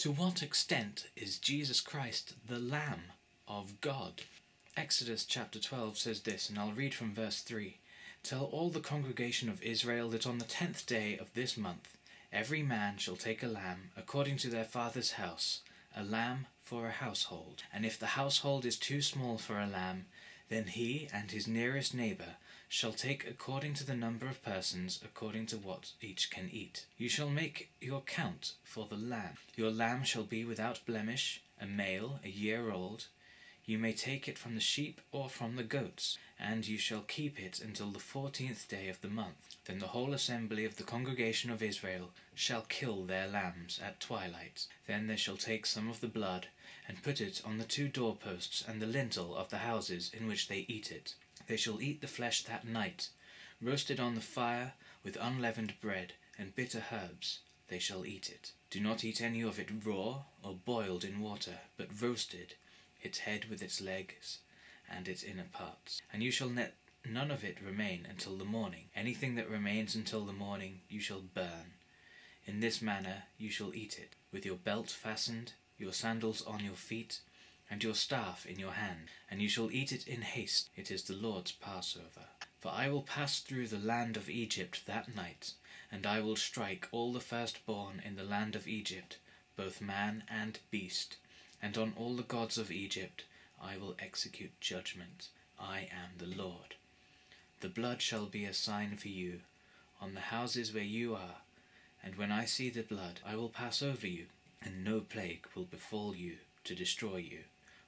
To what extent is Jesus Christ the Lamb of God? Exodus chapter 12 says this, and I'll read from verse 3. Tell all the congregation of Israel that on the 10th day of this month every man shall take a lamb according to their father's house, a lamb for a household. And if the household is too small for a lamb, then he and his nearest neighbour shall take according to the number of persons, according to what each can eat. You shall make your count for the lamb. Your lamb shall be without blemish, a male, a year old. You may take it from the sheep or from the goats, and you shall keep it until the 14th day of the month. Then the whole assembly of the congregation of Israel shall kill their lambs at twilight. Then they shall take some of the blood, and put it on the 2 doorposts and the lintel of the houses in which they eat it. They shall eat the flesh that night, roasted on the fire with unleavened bread and bitter herbs. They shall eat it. Do not eat any of it raw or boiled in water, but roasted, its head with its legs and its inner parts. And you shall let none of it remain until the morning. Anything that remains until the morning you shall burn. In this manner you shall eat it, with your belt fastened, your sandals on your feet, and your staff in your hand, and you shall eat it in haste. It is the Lord's Passover. For I will pass through the land of Egypt that night, and I will strike all the firstborn in the land of Egypt, both man and beast, and on all the gods of Egypt I will execute judgment. I am the Lord. The blood shall be a sign for you on the houses where you are, and when I see the blood I will pass over you, and no plague will befall you to destroy you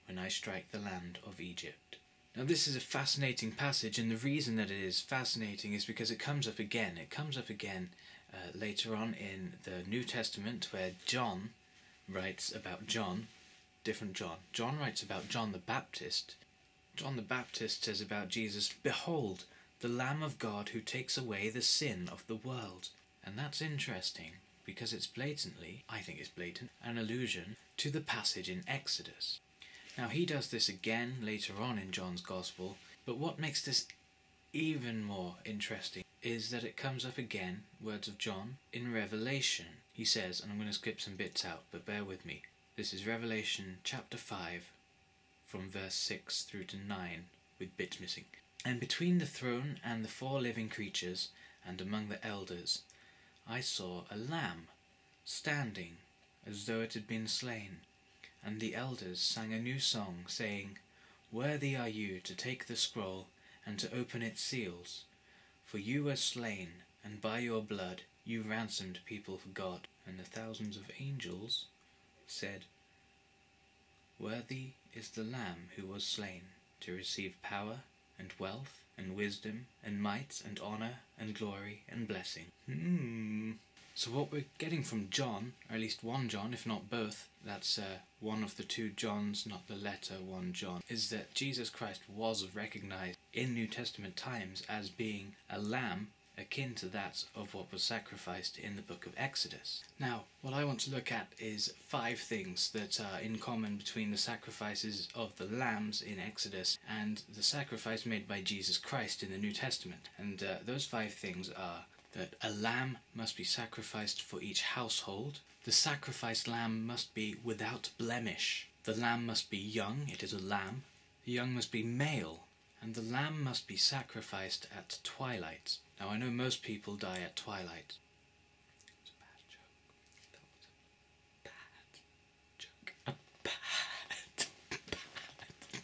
when I strike the land of Egypt. Now this is a fascinating passage, and the reason that it is fascinating is because it comes up again. It comes up again later on in the New Testament, where John writes about John, different John. John writes about John the Baptist. John the Baptist says about Jesus, "Behold, the Lamb of God who takes away the sin of the world." And that's interesting, because it's blatantly, I think it's blatant, an allusion to the passage in Exodus. Now he does this again later on in John's Gospel, but what makes this even more interesting is that it comes up again, words of John, in Revelation. He says, and I'm going to skip some bits out, but bear with me. This is Revelation chapter 5, from verse 6 through to 9, with bits missing. And between the throne and the 4 living creatures, and among the elders, I saw a lamb standing as though it had been slain. And the elders sang a new song, saying, "Worthy are you to take the scroll and to open its seals. For you were slain, and by your blood you ransomed people for God." And the thousands of angels said, "Worthy is the Lamb who was slain to receive power and wealth and wisdom and might and honour and glory and blessing." So what we're getting from John, or at least one John, if not both, that's one of the 2 Johns, not the letter 1 John, is that Jesus Christ was recognised in New Testament times as being a lamb akin to that of what was sacrificed in the book of Exodus. Now, what I want to look at is 5 things that are in common between the sacrifices of the lambs in Exodus and the sacrifice made by Jesus Christ in the New Testament. And those 5 things are that a lamb must be sacrificed for each household. The sacrificed lamb must be without blemish. The lamb must be young, it is a lamb. The young must be male. And the lamb must be sacrificed at twilight. Now I know most people die at twilight. It's a bad joke. That was a bad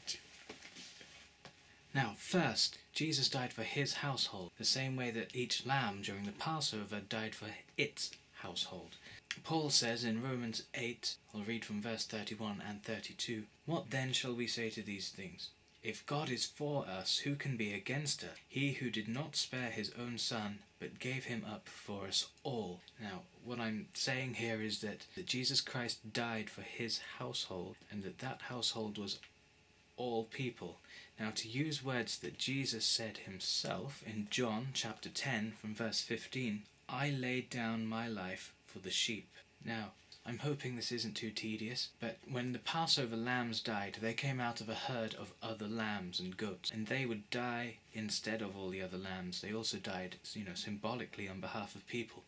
joke. Now first, Jesus died for his household, the same way that each lamb during the Passover died for its household. Paul says in Romans 8, I'll read from verse 31 and 32, "What then shall we say to these things? If God is for us, who can be against us? He who did not spare his own son, but gave him up for us all." Now, what I'm saying here is that Jesus Christ died for his household, and that household was all people. Now, to use words that Jesus said himself in John chapter 10 from verse 15, "I laid down my life for the sheep." Now, I'm hoping this isn't too tedious, but when the Passover lambs died, they came out of a herd of other lambs and goats, and they would die instead of all the other lambs. They also died, symbolically on behalf of people.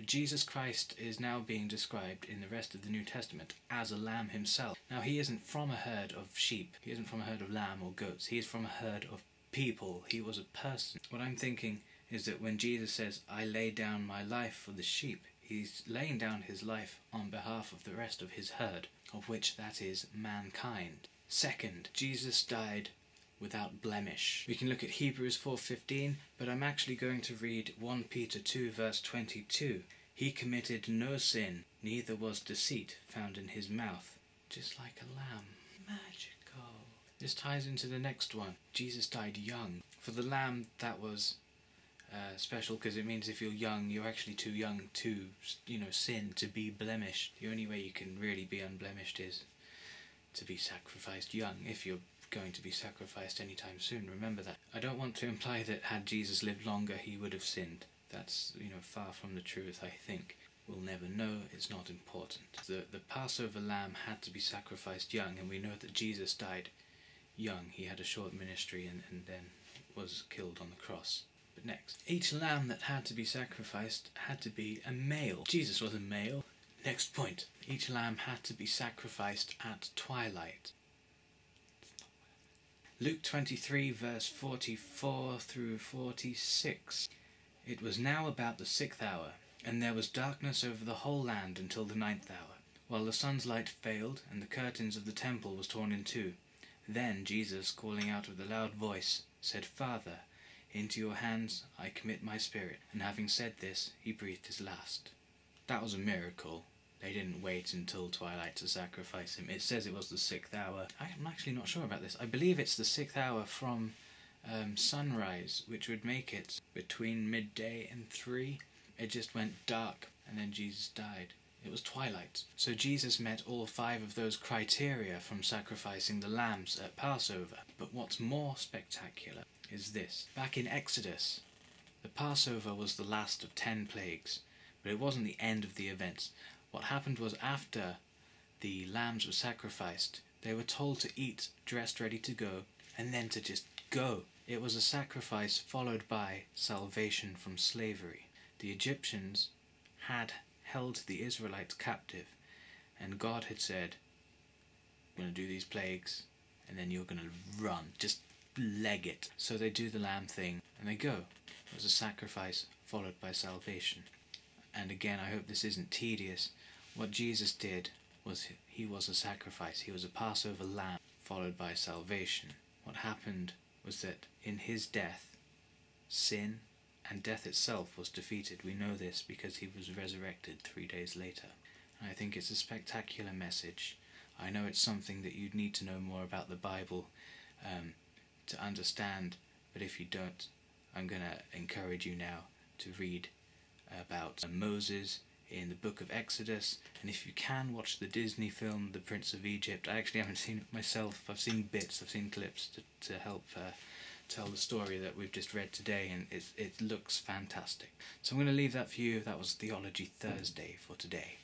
Jesus Christ is now being described in the rest of the New Testament as a lamb himself. Now, he isn't from a herd of sheep. He isn't from a herd of lamb or goats. He is from a herd of people. He was a person. What I'm thinking is that when Jesus says, I lay down my life for the sheep, he's laying down his life on behalf of the rest of his herd, of which that is mankind. Second, Jesus died without blemish. We can look at Hebrews 4:15, but I'm actually going to read 1 Peter 2 verse 22. He committed no sin, neither was deceit found in his mouth. Just like a lamb. Magical. This ties into the next one. Jesus died young. For the lamb, that was special, because it means if you're young, you're actually too young to, sin, to be blemished. The only way you can really be unblemished is to be sacrificed young, if you're going to be sacrificed anytime soon. Remember that. I don't want to imply that had Jesus lived longer, he would have sinned. That's, far from the truth, I think. We'll never know. It's not important. The Passover lamb had to be sacrificed young, and we know that Jesus died young. He had a short ministry and then was killed on the cross. But next, each lamb that had to be sacrificed had to be a male. Jesus was a male. Next point. Each lamb had to be sacrificed at twilight. Luke 23 verse 44 through 46. It was now about the 6th hour, and there was darkness over the whole land until the 9th hour, while the sun's light failed, and the curtains of the temple was torn in two. Then Jesus, calling out with a loud voice, said, Father, into your hands I commit my spirit. And having said this, he breathed his last. That was a miracle. They didn't wait until twilight to sacrifice him. It says it was the 6th hour. I'm actually not sure about this. I believe it's the 6th hour from sunrise, which would make it between midday and 3. It just went dark, and then Jesus died. It was twilight. So Jesus met all 5 of those criteria from sacrificing the lambs at Passover. But what's more spectacular is this. Back in Exodus, the Passover was the last of 10 plagues, but it wasn't the end of the events. What happened was, after the lambs were sacrificed, they were told to eat, dressed ready to go, and then to just go. It was a sacrifice followed by salvation from slavery. The Egyptians had held the Israelites captive, and God had said, I'm going to do these plagues, and then you're going to run, just leg it. So they do the lamb thing, and they go. It was a sacrifice followed by salvation. And again, I hope this isn't tedious. What Jesus did was he was a sacrifice. He was a Passover lamb followed by salvation. What happened was that in his death, sin and death itself was defeated. We know this because he was resurrected 3 days later. And I think it's a spectacular message. I know it's something that you'd need to know more about the Bible to understand, but if you don't, I'm going to encourage you now to read about Moses in the book of Exodus, and if you can, watch the Disney film The Prince of Egypt. I actually haven't seen it myself. I've seen bits, I've seen clips to help tell the story that we've just read today, and it looks fantastic. So I'm going to leave that for you. That was Theology Thursday for today.